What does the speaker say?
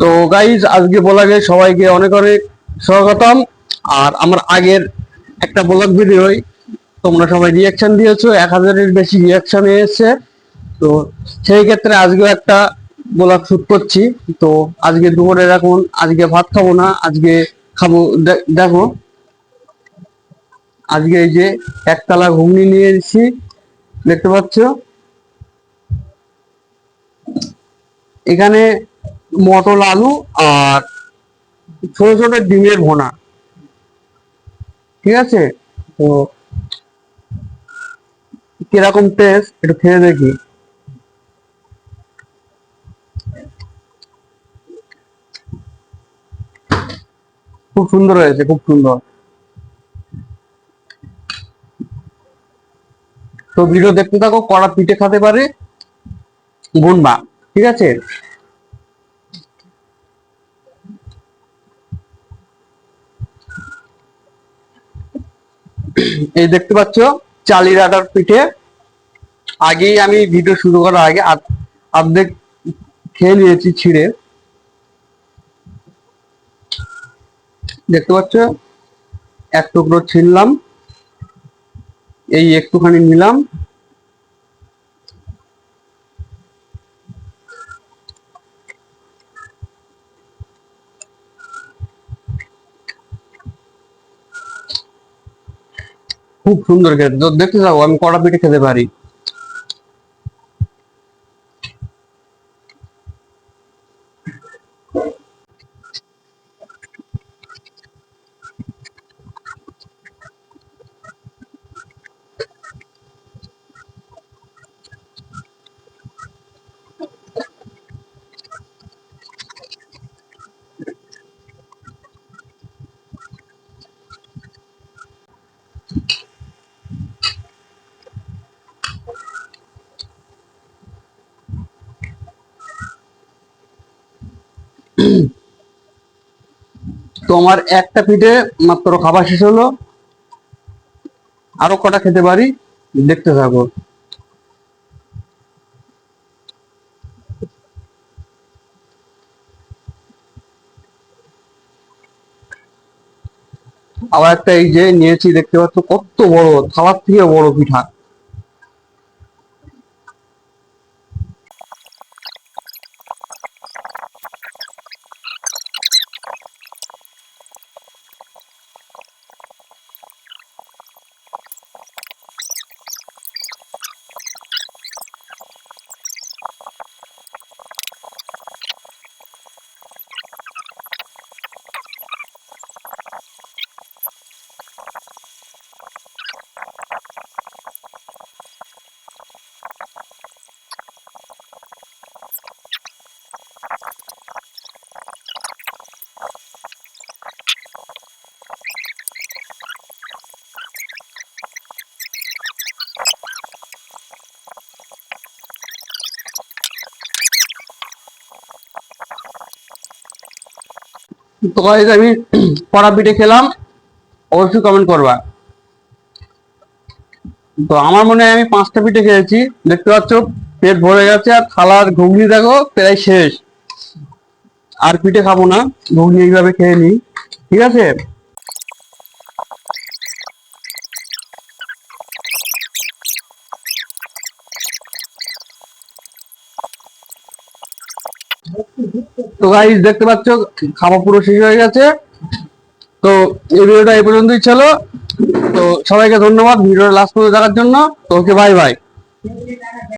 তো গাইজ আজকে ব্লগে সবাইকে অনেক অনেক স্বাগতম। আর আমার আগের একটা ব্লগ ভিডিও তোমরা সবাই রিয়াকশন দিয়েছো, 1000-এর বেশি রিয়াকশন এসেছে। তো সেই ক্ষেত্রে আজকেও একটা ব্লগ শুট করছি। তো আজকে দুপুরে এখন আজকে ভাত খাবো না, আজকে খাবো দেখো আজকে এই যে একতলা ঘুগনি নিয়ে এসেছি, দেখতে পাচ্ছ। এখানে মটর আলু আর ছোট ছোট ডিমের ভোনা, ঠিক আছে। তো কিরকম টেস্ট একটু খেয়ে দেখি। খুব সুন্দর হয়েছে, খুব সুন্দর। তো ভিডিও দেখতে থাকো, কড়া পিঠে খেতে পারে গুনবা, ঠিক আছে। এই দেখতে পাচ্ছ চালের আটার পিঠে। আগেই আমি ভিডিও শুরু করার আগে অর্ধেক খেয়ে নিয়েছি ছিঁড়ে, দেখতে পাচ্ছ। এক টুকরো ছিঁড়লাম, এই একটুখানি নিলাম। খুব সুন্দর খেতে। তো দেখতে থাকো, আমি কড়া পিঠে খেতে পারি। তো আমার একটা পিঠে মাত্র খাবার শেষ হলো, আরো কটা খেতে পারি, দেখতে থাকো। আবার একটা এই যে নিয়েছি, দেখতে পাচ্ছ কত বড়, থালার থেকে বড় পিঠা। তো গাইস আমি কড়া পিঠে খেলাম, অবশ্যই কমেন্ট করবা। তো আমার মনে হয় আমি 5টা পিঠে খেয়েছি, দেখতে পাচ্ছ পেট ভরে গেছে। আর থালার ঘুগনি দেখো প্রায় শেষ। আর পিঠে খাবো না, ঘুগনি এইভাবে খেয়ে নিই, ঠিক আছে। তো গাইস দেখতে পাচ্ছ খাওয়া পুরো শেষ হয়ে গেছে। তো এই ভিডিওটা এই পর্যন্তই ছিল। তো সবাইকে ধন্যবাদ ভিডিওটা লাস্ট পর্যন্ত দেখার জন্য। তো ওকে, বাই বাই।